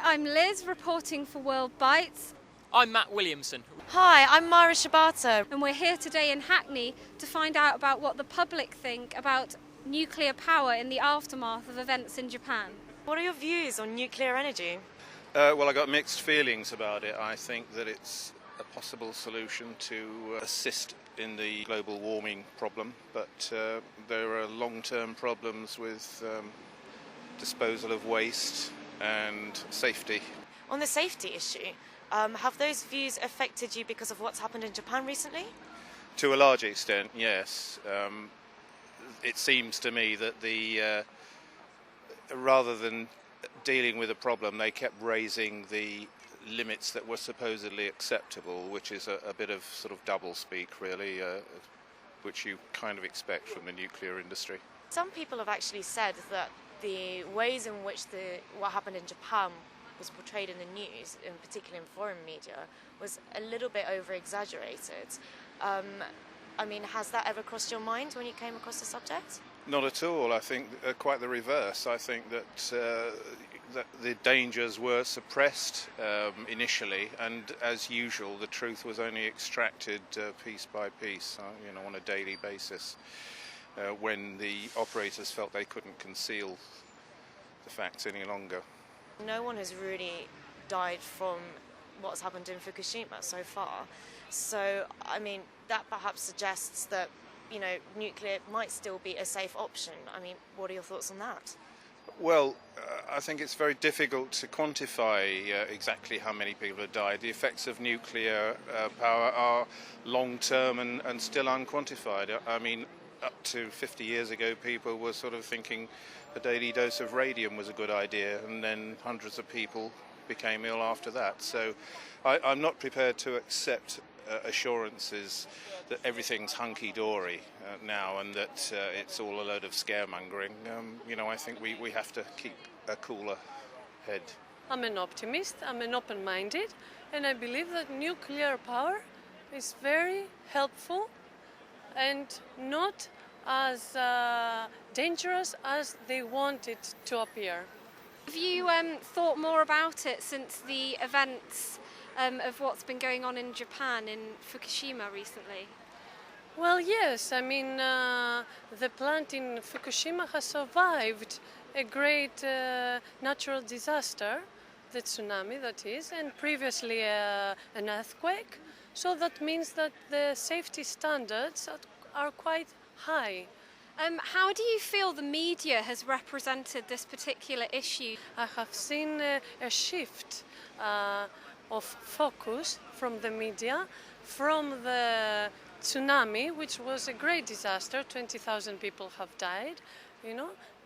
I'm Liz, reporting for WORLDbytes. I'm Matt Williamson. Hi, I'm Mara Shibata. And we're here today in Hackney to find out about what the public think about nuclear power in the aftermath of events in Japan. What are your views on nuclear energy? Well, I got mixed feelings about it. I think that it's a possible solution to assist in the global warming problem, but there are long-term problems with disposal of waste and safety. On the safety issue, have those views affected you because of what's happened in Japan recently? To a large extent, yes. It seems to me that rather than dealing with a problem, they kept raising the limits that were supposedly acceptable, which is a bit of sort of double-speak, really, which you kind of expect from the nuclear industry. Some people have actually said that the ways in which what happened in Japan was portrayed in the news, in particular in foreign media, was a little bit over-exaggerated. Has that ever crossed your mind when you came across the subject? Not at all. I think quite the reverse. I think that the dangers were suppressed initially, and as usual, the truth was only extracted piece by piece, on a daily basis, when the operators felt they couldn't conceal the facts any longer. No one has really died from what's happened in Fukushima so far. So, that perhaps suggests that, nuclear might still be a safe option. What are your thoughts on that? Well, I think it's very difficult to quantify exactly how many people have died. The effects of nuclear power are long-term and still unquantified. Up to 50 years ago, people were sort of thinking a daily dose of radium was a good idea, and then hundreds of people became ill after that. So I'm not prepared to accept assurances that everything's hunky-dory now and that it's all a load of scaremongering. I think we have to keep a cooler head. I'm an optimist, I'm an open-minded, and I believe that nuclear power is very helpful and not as dangerous as they want it to appear. Have you thought more about it since the events of what's been going on in Japan, in Fukushima recently? Well, yes. The plant in Fukushima has survived a great natural disaster, the tsunami that is, and previously an earthquake. So that means that the safety standards are quite high. How do you feel the media has represented this particular issue? I have seen a shift of focus from the media, from the tsunami, which was a great disaster, 20,000 people have died,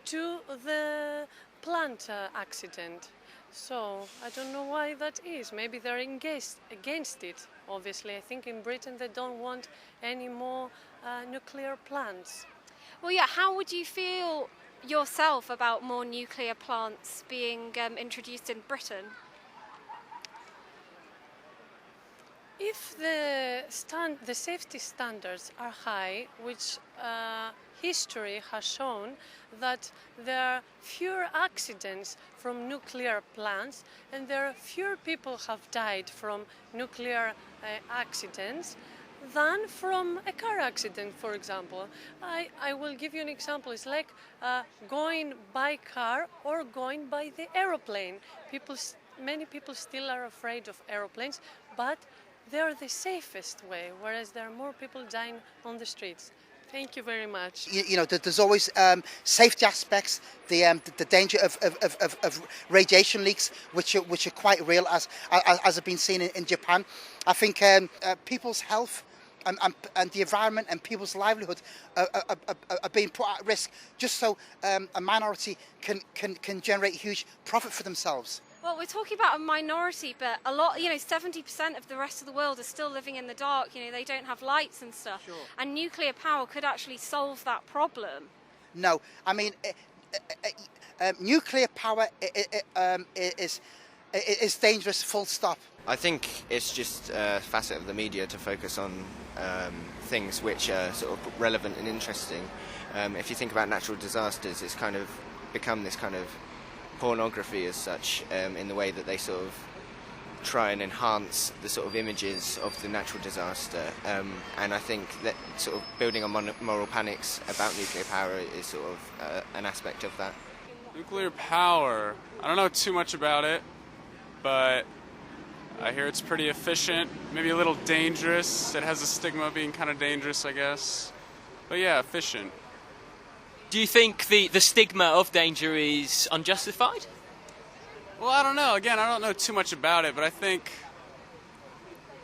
to the plant accident. So I don't know why that is. Maybe they're against it, obviously. I think in Britain they don't want any more nuclear plants. Well, yeah, how would you feel yourself about more nuclear plants being introduced in Britain? If the safety standards are high, which history has shown that there are fewer accidents from nuclear plants and there are fewer people have died from nuclear accidents than from a car accident, for example. I will give you an example. It's like going by car or going by the aeroplane. Many people still are afraid of aeroplanes, but they're the safest way, whereas there are more people dying on the streets. Thank you very much. There's always safety aspects, the danger of radiation leaks, which are quite real, as have been seen in Japan. I think people's health and the environment and people's livelihood are being put at risk just so a minority can generate huge profit for themselves. Well, we're talking about a minority, but a lot, 70% of the rest of the world is still living in the dark. They don't have lights and stuff. Sure. And nuclear power could actually solve that problem. No, nuclear power is dangerous, full stop. I think it's just a facet of the media to focus on things which are sort of relevant and interesting. If you think about natural disasters, it's kind of become this kind of pornography as such, in the way that they sort of try and enhance the sort of images of the natural disaster. And I think that sort of building on moral panics about nuclear power is sort of an aspect of that. Nuclear power, I don't know too much about it, but I hear it's pretty efficient, maybe a little dangerous. It has a stigma of being kind of dangerous, I guess. But yeah, efficient. Do you think the stigma of danger is unjustified? Well, I don't know. Again, I don't know too much about it, but I think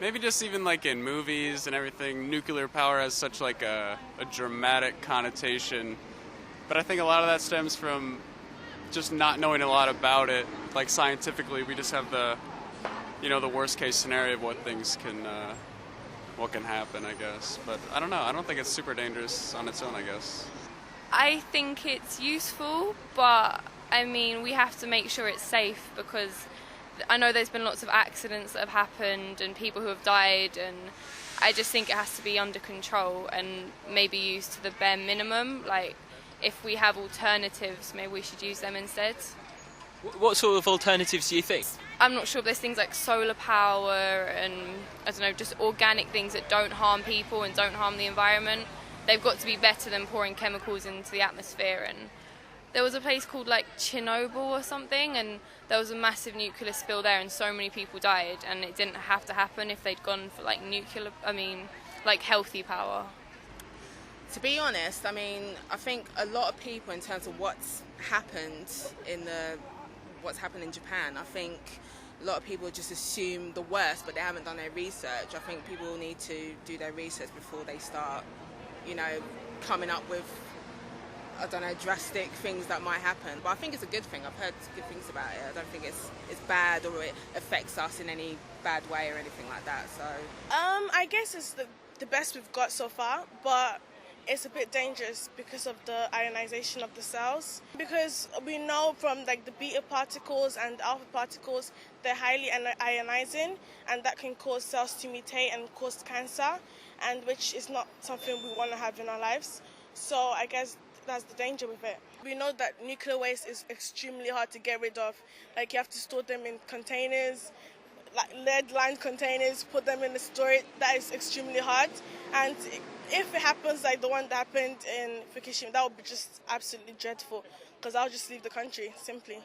maybe just even like in movies and everything, nuclear power has such like a dramatic connotation. But I think a lot of that stems from just not knowing a lot about it. Like scientifically, we just have the worst case scenario of what can happen, I guess. But I don't know. I don't think it's super dangerous on its own, I guess. I think it's useful, but I mean, we have to make sure it's safe, because I know there's been lots of accidents that have happened and people who have died, and I just think it has to be under control and maybe used to the bare minimum. Like, if we have alternatives, maybe we should use them instead. What sort of alternatives do you think? I'm not sure, there's things like solar power and, I don't know, just organic things that don't harm people and don't harm the environment. They've got to be better than pouring chemicals into the atmosphere. And there was a place called like Chernobyl or something, and there was a massive nuclear spill there and so many people died, and it didn't have to happen if they'd gone for like healthy power. To be honest, I mean, I think a lot of people, in terms of what's happened in Japan, I think a lot of people just assume the worst, but they haven't done their research. I think people need to do their research before they start, coming up with, drastic things that might happen. But I think it's a good thing. I've heard good things about it. I don't think it's bad or it affects us in any bad way or anything like that. So I guess it's the best we've got so far, but it's a bit dangerous because of the ionization of the cells. Because we know from like the beta particles and alpha particles, they're highly ionizing, and that can cause cells to mutate and cause cancer, and which is not something we want to have in our lives. So I guess that's the danger with it. We know that nuclear waste is extremely hard to get rid of. Like, you have to store them in containers, like lead-lined containers, put them in the storage. That is extremely hard. And if it happens like the one that happened in Fukushima, that would be just absolutely dreadful, because I'll just leave the country, simply.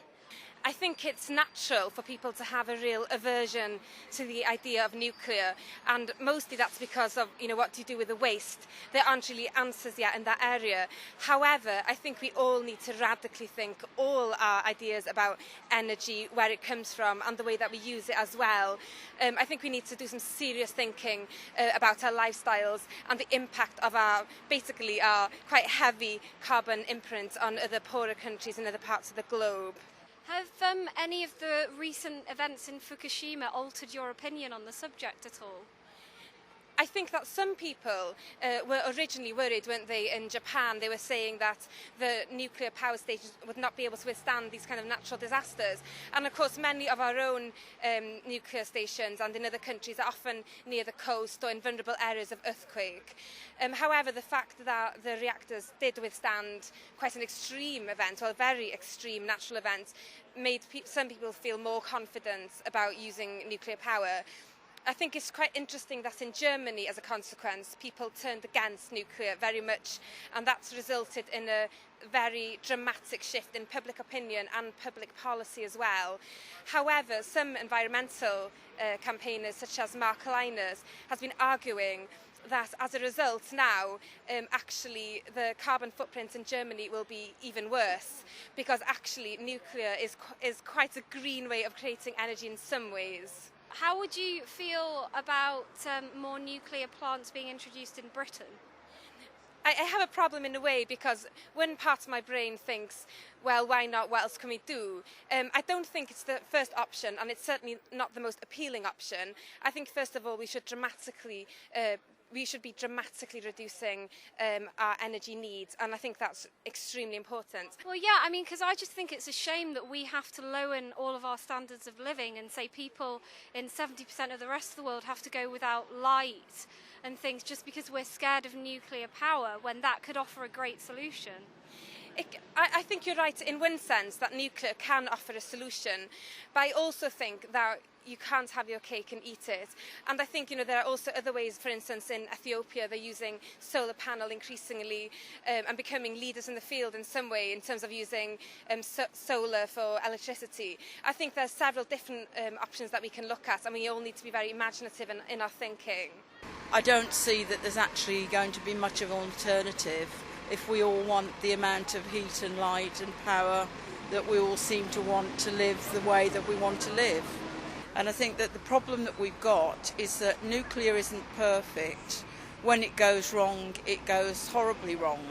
I think it's natural for people to have a real aversion to the idea of nuclear, and mostly that's because of, what do you do with the waste? There aren't really answers yet in that area. However, I think we all need to radically think all our ideas about energy, where it comes from, and the way that we use it as well. I think we need to do some serious thinking about our lifestyles and the impact of our quite heavy carbon imprint on other poorer countries in other parts of the globe. Have any of the recent events in Fukushima altered your opinion on the subject at all? I think that some people were originally worried, weren't they, in Japan. They were saying that the nuclear power stations would not be able to withstand these kind of natural disasters. And of course, many of our own nuclear stations and in other countries are often near the coast or in vulnerable areas of earthquake. However, the fact that the reactors did withstand quite an extreme event, or a very extreme natural event, made some people feel more confident about using nuclear power. I think it's quite interesting that in Germany, as a consequence, people turned against nuclear very much, and that's resulted in a very dramatic shift in public opinion and public policy as well. However, some environmental campaigners, such as Mark Liners, has been arguing that as a result now, actually the carbon footprint in Germany will be even worse, because actually nuclear is quite a green way of creating energy in some ways. How would you feel about more nuclear plants being introduced in Britain? I have a problem in a way, because one part of my brain thinks, well, why not? What else can we do? I don't think it's the first option, and it's certainly not the most appealing option. I think, first of all, we should be dramatically reducing our energy needs, and I think that's extremely important. Well, yeah, because I just think it's a shame that we have to lower all of our standards of living, and say people in 70% of the rest of the world have to go without light and things just because we're scared of nuclear power, when that could offer a great solution. I think you're right in one sense that nuclear can offer a solution, but I also think that you can't have your cake and eat it. And I think, there are also other ways. For instance, in Ethiopia, they're using solar panel increasingly and becoming leaders in the field in some way in terms of using solar for electricity. I think there's several different options that we can look at, and we all need to be very imaginative in our thinking. I don't see that there's actually going to be much of an alternative if we all want the amount of heat and light and power that we all seem to want to live the way that we want to live. And I think that the problem that we've got is that nuclear isn't perfect. When it goes wrong, it goes horribly wrong.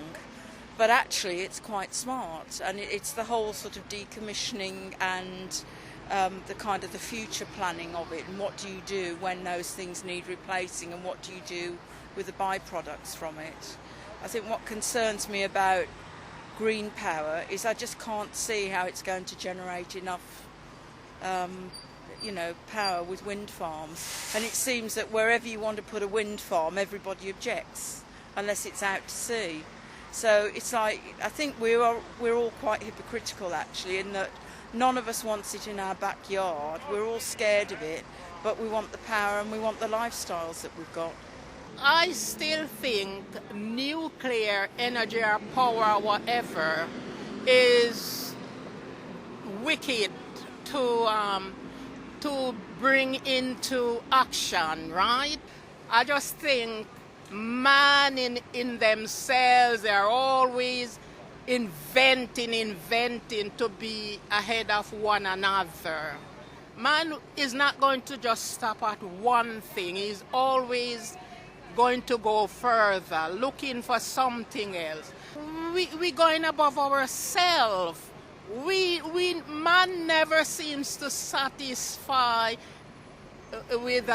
But actually it's quite smart, and it's the whole sort of decommissioning and the kind of the future planning of it, and what do you do when those things need replacing, and what do you do with the byproducts from it. I think what concerns me about green power is I just can't see how it's going to generate enough power with wind farms. And it seems that wherever you want to put a wind farm, everybody objects, unless it's out to sea. So it's like, I think we're all quite hypocritical actually, in that none of us wants it in our backyard. We're all scared of it, but we want the power and we want the lifestyles that we've got. I still think nuclear energy or power or whatever is wicked to bring into action, right? I just think man in themselves, they're always inventing to be ahead of one another. Man is not going to just stop at one thing. He's always going to go further, looking for something else. We're going above ourselves. Man never seems to satisfy with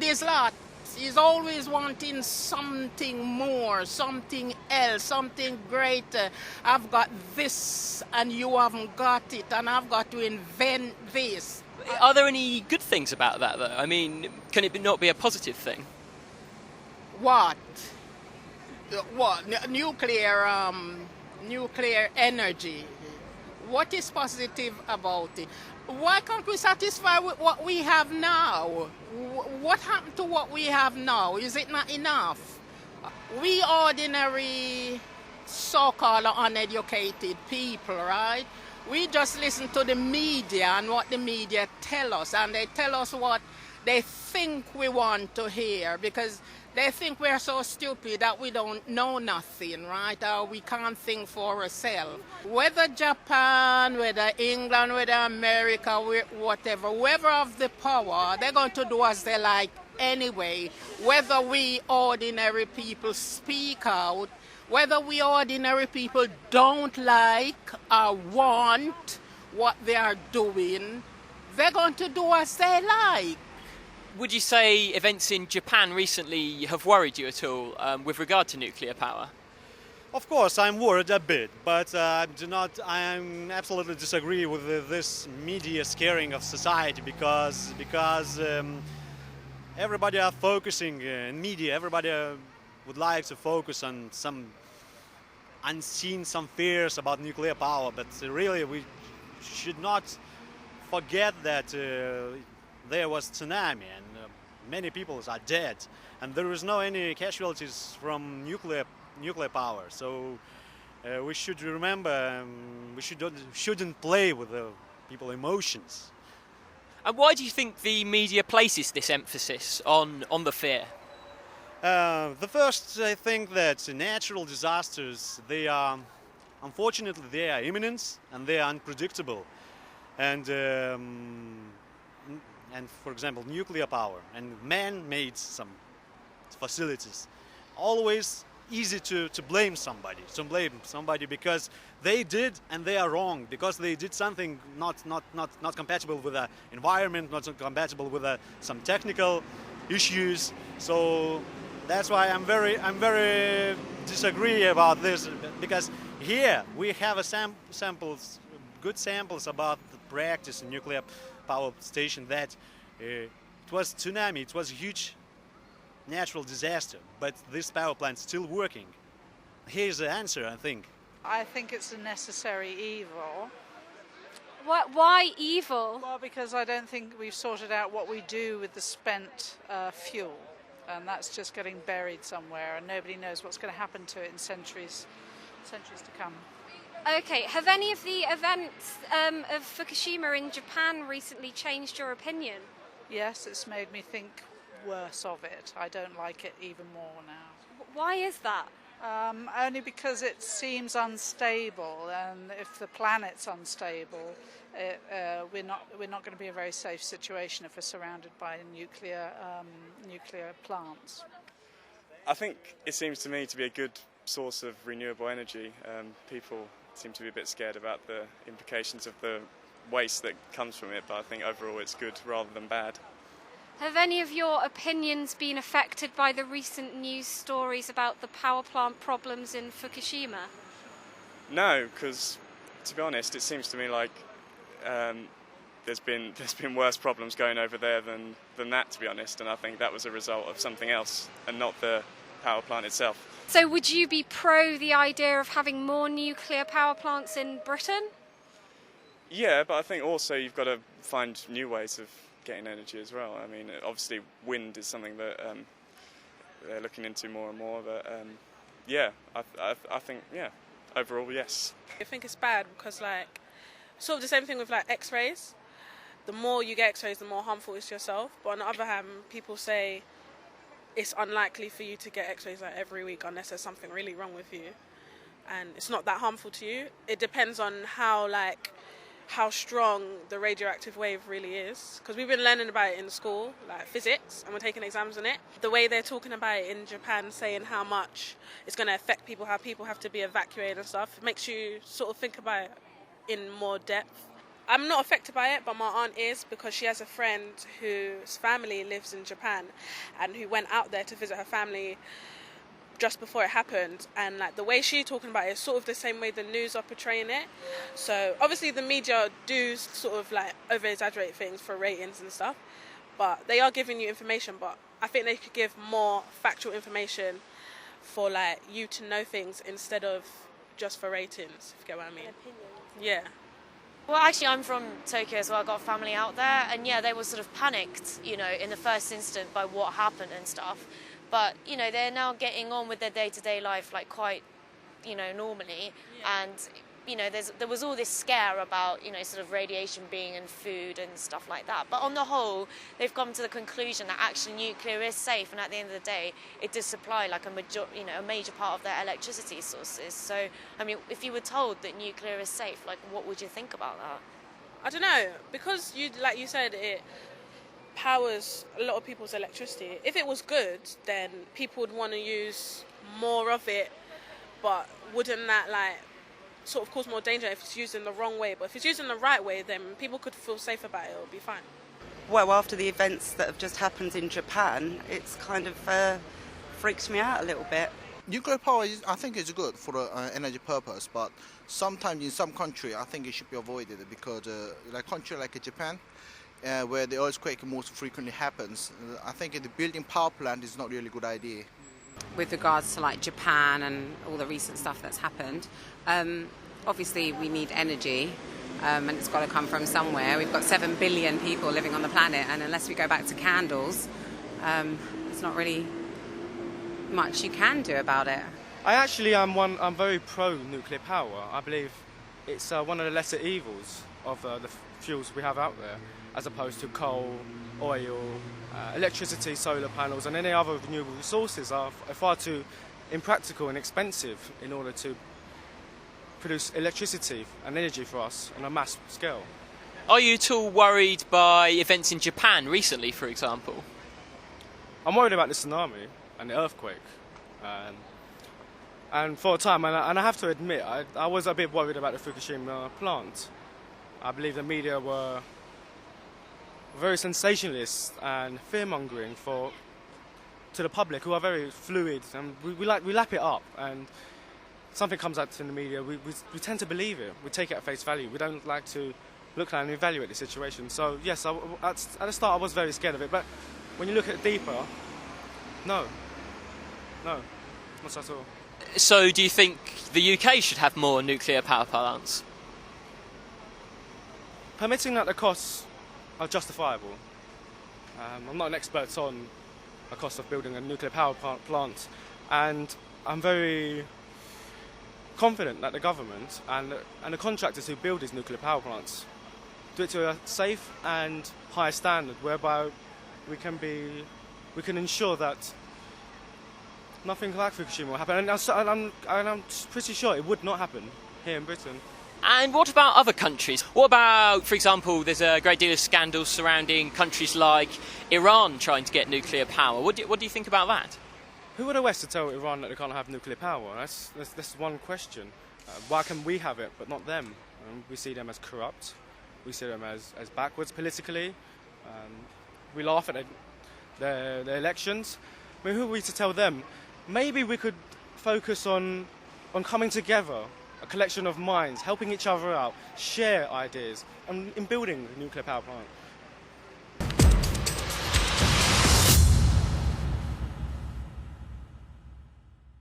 his lot. He's always wanting something more, something else, something greater. I've got this and you haven't got it, and I've got to invent this. Are there any good things about that, though? I mean, can it not be a positive thing? What? Nuclear energy. What is positive about it? Why can't we satisfy with what we have now? What happened to what we have now? Is it not enough? We ordinary so-called uneducated people, right? We just listen to the media and what the media tell us, and they tell us what they think we want to hear, because they think we're so stupid that we don't know nothing, right? Or we can't think for ourselves. Whether Japan, whether England, whether America, whatever, whoever have the power, they're going to do as they like anyway. Whether we ordinary people speak out, whether we ordinary people don't like or want what they are doing, they're going to do as they like. Would you say events in Japan recently have worried you at all with regard to nuclear power? Of course, I'm worried a bit, but I absolutely disagree with this media scaring of society because everybody are focusing in media. Everybody would like to focus on some unseen, some fears about nuclear power, but really we should not forget that there was tsunami and many people are dead, and there is no any casualties from nuclear power. So we should remember we shouldn't play with the people's emotions. And why do you think the media places this emphasis on the fear? The first, I think that natural disasters, unfortunately they are imminent and they are unpredictable, and for example nuclear power and man-made some facilities, always easy to blame somebody because they did and they are wrong, because they did something not compatible with the environment, not compatible with some technical issues. So that's why I'm very disagree about this, because here we have good samples about the practice in nuclear power station that it was tsunami, it was a huge natural disaster, but this power plant is still working. Here's the answer, I think. I think it's a necessary evil. Why evil? Well, because I don't think we've sorted out what we do with the spent fuel. And that's just getting buried somewhere, and nobody knows what's going to happen to it in centuries to come. Okay, have any of the events of Fukushima in Japan recently changed your opinion? Yes, it's made me think worse of it. I don't like it even more now. Why is that? Only because it seems unstable, and if the planet's unstable, we're not going to be a very safe situation if we're surrounded by nuclear plants. I think it seems to me to be a good source of renewable energy. People seem to be a bit scared about the implications of the waste that comes from it, but I think overall it's good rather than bad. Have any of your opinions been affected by the recent news stories about the power plant problems in Fukushima? No, because to be honest, it seems to me like there's been worse problems going over there than that, to be honest, and I think that was a result of something else and not the power plant itself. So would you be pro the idea of having more nuclear power plants in Britain? Yeah, but I think also you've got to find new ways of getting energy as well. I mean, obviously wind is something that they're looking into more and more, but yeah, I think, yeah, overall, yes. I think it's bad because, like, sort of the same thing with, like, X-rays. The more you get X-rays, the more harmful it is to yourself. But on the other hand, people say it's unlikely for you to get X-rays like every week unless there's something really wrong with you, and it's not that harmful to you. It depends on how strong the radioactive wave really is, because we've been learning about it in school, like physics, and we're taking exams on it. The way they're talking about it in Japan, saying how much it's going to affect people, how people have to be evacuated and stuff, it makes you sort of think about it in more depth. I'm not affected by it, but my aunt is, because she has a friend whose family lives in Japan and who went out there to visit her family just before it happened, and like the way she's talking about it is sort of the same way the news are portraying it. So obviously the media do sort of like over exaggerate things for ratings and stuff, but they are giving you information. But I think they could give more factual information for like you to know things instead of just for ratings, if you get what I mean. Yeah. Well, actually, I'm from Tokyo as well. I've got family out there, and yeah, they were sort of panicked, you know, in the first instant by what happened and stuff. But, you know, they're now getting on with their day-to-day life, like, quite, you know, normally. Yeah. And, you know, there was all this scare about, you know, sort of radiation being in food and stuff like that. But on the whole, they've come to the conclusion that actually nuclear is safe, and at the end of the day, it does supply, like, a major part of their electricity sources. So, I mean, if you were told that nuclear is safe, like, what would you think about that? I don't know, because like you said, it powers a lot of people's electricity. If it was good, then people would want to use more of it, but wouldn't that like sort of cause more danger if it's used in the wrong way? But if it's used in the right way, then people could feel safe about it. It'll be fine. Well, after the events that have just happened in Japan, it's kind of freaks me out a little bit. Nuclear power, I think, is good for energy purpose, but sometimes in some country, I think it should be avoided because, like country like Japan, where the earthquake most frequently happens, I think the building power plant is not really a good idea. With regards to like Japan and all the recent stuff that's happened, obviously we need energy, and it's got to come from somewhere. We've got 7 billion people living on the planet, and unless we go back to candles, there's not really much you can do about it. I actually I'm very pro nuclear power. I believe it's one of the lesser evils of the fuels we have out there, as opposed to coal, oil, electricity, solar panels, and any other renewable resources are far too impractical and expensive in order to produce electricity and energy for us on a mass scale. Are you at all worried by events in Japan recently, for example? I'm worried about the tsunami and the earthquake. And for a time, and I have to admit, I was a bit worried about the Fukushima plant. I believe the media were very sensationalist and fear-mongering to the public, who are very fluid, and we lap it up, and something comes out in the media, we tend to believe it, we take it at face value, we don't like to look at and evaluate the situation. So yes, at the start I was very scared of it, but when you look at it deeper, no, not at all. So do you think the UK should have more nuclear power plants? Permitting that the costs are justifiable. I'm not an expert on the cost of building a nuclear power plant, and I'm very confident that the government and the contractors who build these nuclear power plants do it to a safe and high standard, whereby we can ensure that nothing like Fukushima will happen. And I'm pretty sure it would not happen here in Britain. And what about other countries? What about, for example, there's a great deal of scandals surrounding countries like Iran trying to get nuclear power. What do you think about that? Who are the West to tell Iran that they can't have nuclear power? That's one question. Why can we have it but not them? We see them as corrupt. We see them as backwards politically. We laugh at their elections. I mean, who are we to tell them? Maybe we could focus on coming together, a collection of minds, helping each other out, share ideas, and in building a nuclear power plant.